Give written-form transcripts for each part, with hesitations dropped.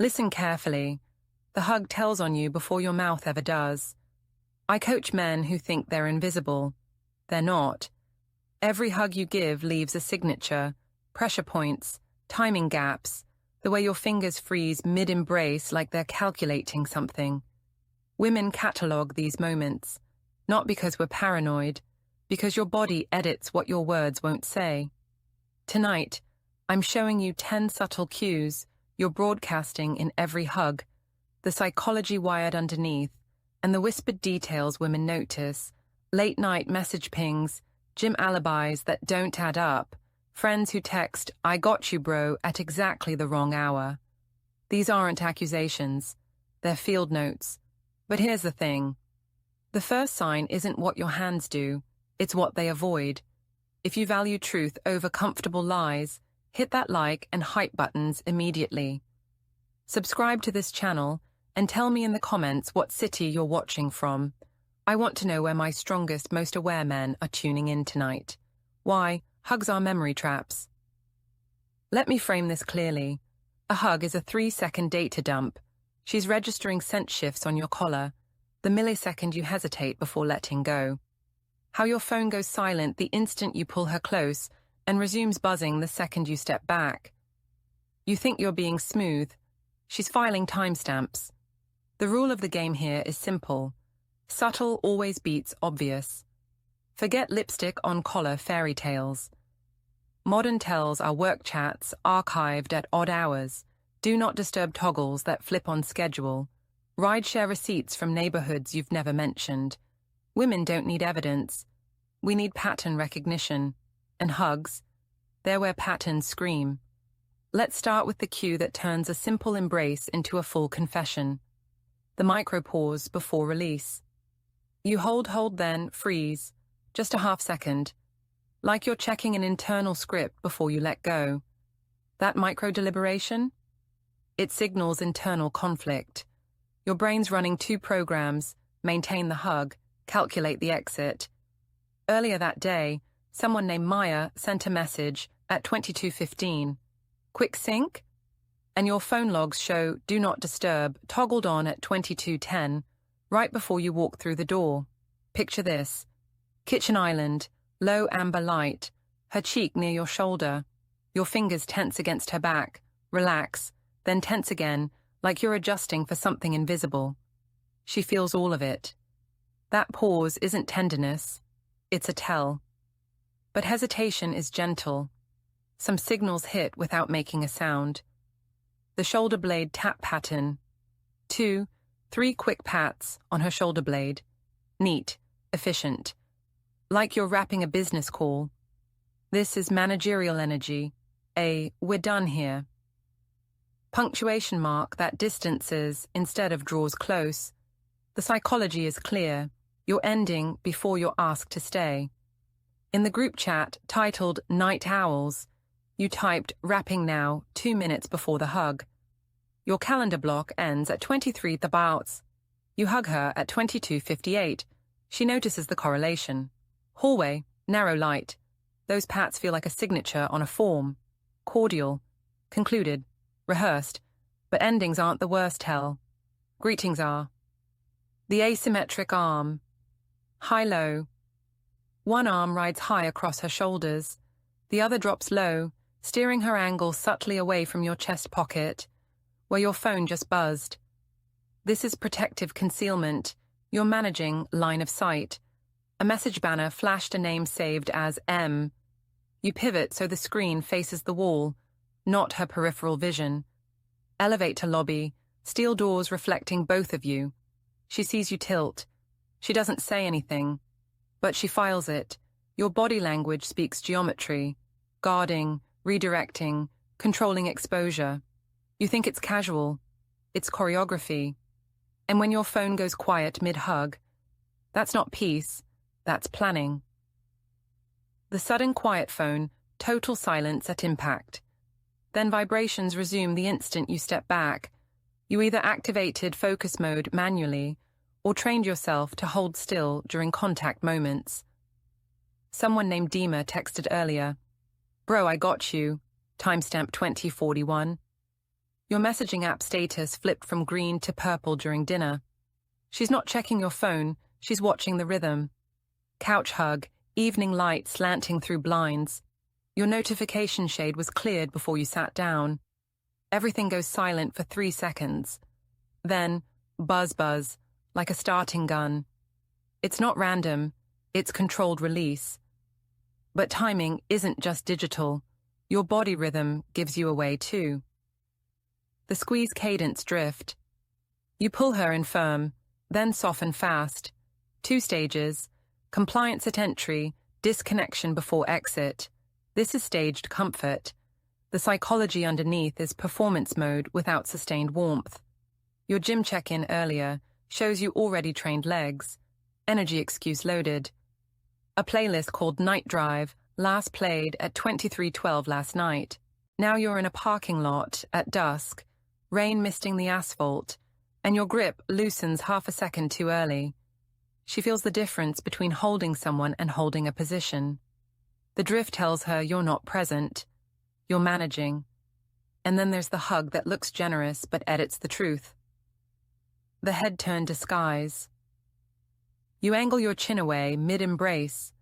Listen carefully. The hug tells on you before your mouth ever does. I coach men who think they're invisible. They're not. Every hug you give leaves a signature, pressure points, timing gaps, the way your fingers freeze mid-embrace like they're calculating something. Women catalogue these moments, not because we're paranoid, because your body edits what your words won't say. Tonight, I'm showing you 10 subtle cues you're broadcasting in every hug, the psychology wired underneath, and the whispered details women notice, late-night message pings, gym alibis that don't add up, friends who text, "I got you, bro," at exactly the wrong hour. These aren't accusations, they're field notes. But here's the thing. The first sign isn't what your hands do, it's what they avoid. If you value truth over comfortable lies, hit that like and hype buttons immediately. Subscribe to this channel and tell me in the comments what city you're watching from. I want to know where my strongest, most aware men are tuning in tonight. Why? Hugs are memory traps. Let me frame this clearly. A hug is a 3-second data dump. She's registering scent shifts on your collar, the millisecond you hesitate before letting go. How your phone goes silent the instant you pull her close and resumes buzzing the second you step back. You think you're being smooth. She's filing timestamps. The rule of the game here is simple. Subtle always beats obvious. Forget lipstick on collar fairy tales. Modern tells are work chats archived at odd hours, do not disturb toggles that flip on schedule, rideshare receipts from neighborhoods you've never mentioned. Women don't need evidence. We need pattern recognition. And hugs, they're where patterns scream. Let's start with the cue that turns a simple embrace into a full confession. The micro-pause before release. You hold then freeze, just a half second, like you're checking an internal script before you let go. That micro-deliberation? It signals internal conflict. Your brain's running 2 programs, maintain the hug, calculate the exit. Earlier that day, someone named Maya sent a message at 22:15. Quick sync? And your phone logs show do not disturb toggled on at 22:10, right before you walk through the door. Picture this. Kitchen island, low amber light, her cheek near your shoulder, your fingers tense against her back, relax, then tense again, like you're adjusting for something invisible. She feels all of it. That pause isn't tenderness, it's a tell. But hesitation is gentle. Some signals hit without making a sound. The shoulder blade tap pattern. 2, 3 quick pats on her shoulder blade. Neat, efficient. Like you're wrapping a business call. This is managerial energy. We're done here. Punctuation mark that distances instead of draws close. The psychology is clear. You're ending before you're asked to stay. In the group chat titled Night Owls, you typed wrapping now 2 minutes before the hug. Your calendar block ends at 23 thereabouts. You hug her at 22:58. She notices the correlation. Hallway, narrow light. Those pats feel like a signature on a form. Cordial, concluded, rehearsed, but endings aren't the worst tell. Greetings are. The asymmetric arm. High-low. One arm rides high across her shoulders. The other drops low, steering her angle subtly away from your chest pocket, where your phone just buzzed. This is protective concealment. You're managing line of sight. A message banner flashed a name saved as M. You pivot so the screen faces the wall, not her peripheral vision. Elevator lobby, steel doors reflecting both of you. She sees you tilt. She doesn't say anything, but she files it. Your body language speaks geometry, guarding, redirecting, controlling exposure. You think it's casual. It's choreography. And when your phone goes quiet mid-hug, that's not peace, that's planning. The sudden quiet phone, total silence at impact. Then vibrations resume the instant you step back. You either activated focus mode manually or trained yourself to hold still during contact moments. Someone named Dima texted earlier, "Bro, I got you," timestamp 2041. Your messaging app status flipped from green to purple during dinner. She's not checking your phone, she's watching the rhythm. Couch hug, evening light slanting through blinds. Your notification shade was cleared before you sat down. Everything goes silent for 3 seconds. Then, buzz buzz, like a starting gun. It's not random, it's controlled release. But timing isn't just digital. Your body rhythm gives you away too. The squeeze cadence drift. You pull her in firm, then soften fast. 2 stages, compliance at entry, disconnection before exit. This is staged comfort. The psychology underneath is performance mode without sustained warmth. Your gym check-in earlier shows you already trained legs. Energy excuse loaded. A playlist called Night Drive last played at 23:12 last night. Now you're in a parking lot at dusk, rain misting the asphalt, and your grip loosens half a second too early. She feels the difference between holding someone and holding a position. The drift tells her you're not present. You're managing. And then there's the hug that looks generous but edits the truth. The head turn disguise. You angle your chin away mid-embrace.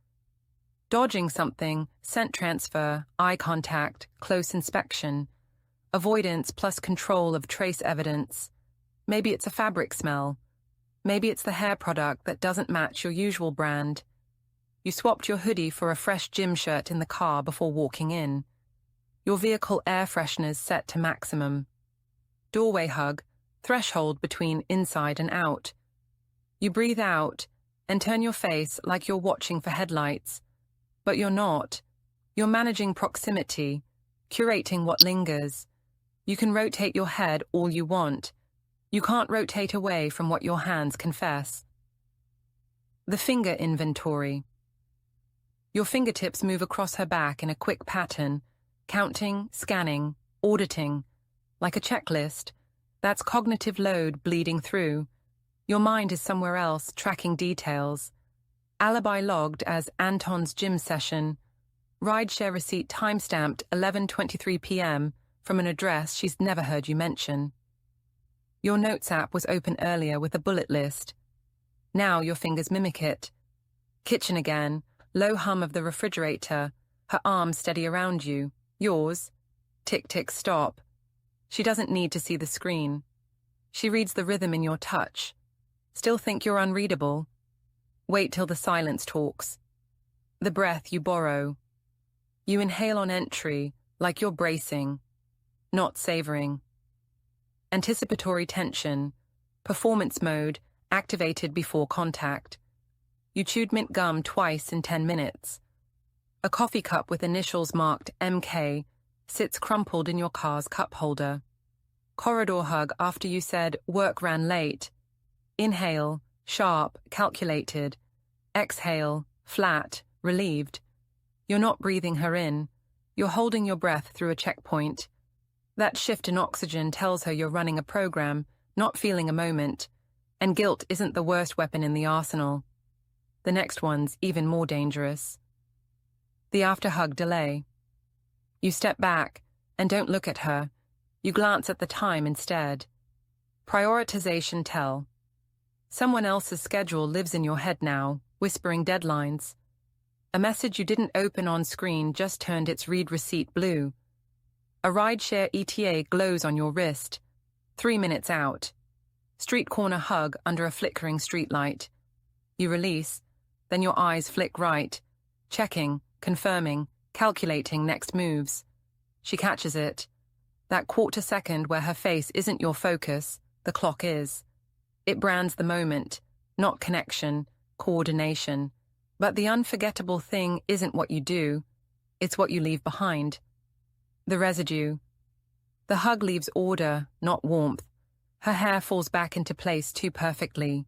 Dodging something, scent transfer, eye contact, close inspection. Avoidance plus control of trace evidence. Maybe it's a fabric smell. Maybe it's the hair product that doesn't match your usual brand. You swapped your hoodie for a fresh gym shirt in the car before walking in. Your vehicle air freshener's set to maximum. Doorway hug, threshold between inside and out. You breathe out and turn your face like you're watching for headlights. But you're not. You're managing proximity, curating what lingers. You can rotate your head all you want. You can't rotate away from what your hands confess. The finger inventory. Your fingertips move across her back in a quick pattern, counting, scanning, auditing. Like a checklist, that's cognitive load bleeding through. Your mind is somewhere else, tracking details. Alibi logged as Anton's gym session. Rideshare receipt timestamped 11:23 p.m. from an address she's never heard you mention. Your notes app was open earlier with a bullet list. Now your fingers mimic it. Kitchen again, low hum of the refrigerator, her arms steady around you. Yours. Tick, tick, stop. She doesn't need to see the screen. She reads the rhythm in your touch. Still think you're unreadable? Wait till the silence talks. The breath you borrow. You inhale on entry, like you're bracing, not savoring. Anticipatory tension, performance mode, activated before contact. You chewed mint gum twice in 10 minutes. A coffee cup with initials marked MK sits crumpled in your car's cup holder. Corridor hug after you said work ran late. Inhale, sharp, calculated. Exhale, flat, relieved. You're not breathing her in. You're holding your breath through a checkpoint. That shift in oxygen tells her you're running a program, not feeling a moment. And guilt isn't the worst weapon in the arsenal. The next one's even more dangerous. The after-hug delay. You step back and don't look at her. You glance at the time instead. Prioritization tell. Someone else's schedule lives in your head now, whispering deadlines. A message you didn't open on screen just turned its read receipt blue. A rideshare ETA glows on your wrist. 3 minutes out. Street corner hug under a flickering streetlight. You release, then your eyes flick right, checking, confirming, calculating next moves. She catches it. That quarter second where her face isn't your focus, the clock is. It brands the moment, not connection, coordination. But the unforgettable thing isn't what you do, it's what you leave behind. The residue. The hug leaves order, not warmth. Her hair falls back into place too perfectly.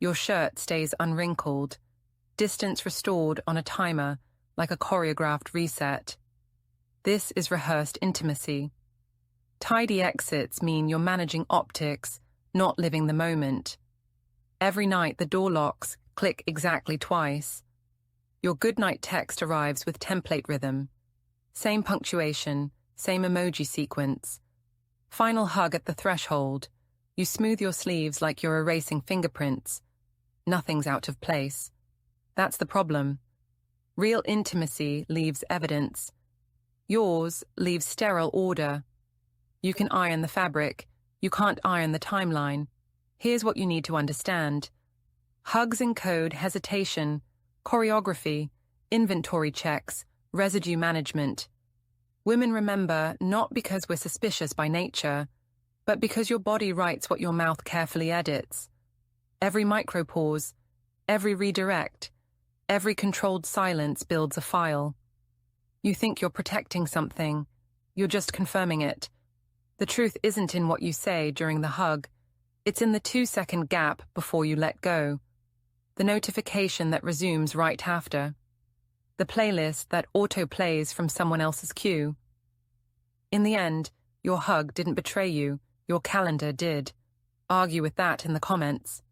Your shirt stays unwrinkled. Distance restored on a timer, like a choreographed reset. This is rehearsed intimacy. Tidy exits mean you're managing optics, not living the moment. Every night the door locks, click exactly twice. Your goodnight text arrives with template rhythm. Same punctuation, same emoji sequence. Final hug at the threshold. You smooth your sleeves like you're erasing fingerprints. Nothing's out of place. That's the problem. Real intimacy leaves evidence. Yours leaves sterile order. You can iron the fabric. You can't iron the timeline. Here's what you need to understand. Hugs encode hesitation, choreography, inventory checks, residue management. Women remember not because we're suspicious by nature, but because your body writes what your mouth carefully edits. Every micropause, every redirect, every controlled silence builds a file. You think you're protecting something. You're just confirming it. The truth isn't in what you say during the hug. It's in the 2-second gap before you let go. The notification that resumes right after. The playlist that auto-plays from someone else's cue. In the end, your hug didn't betray you. Your calendar did. Argue with that in the comments.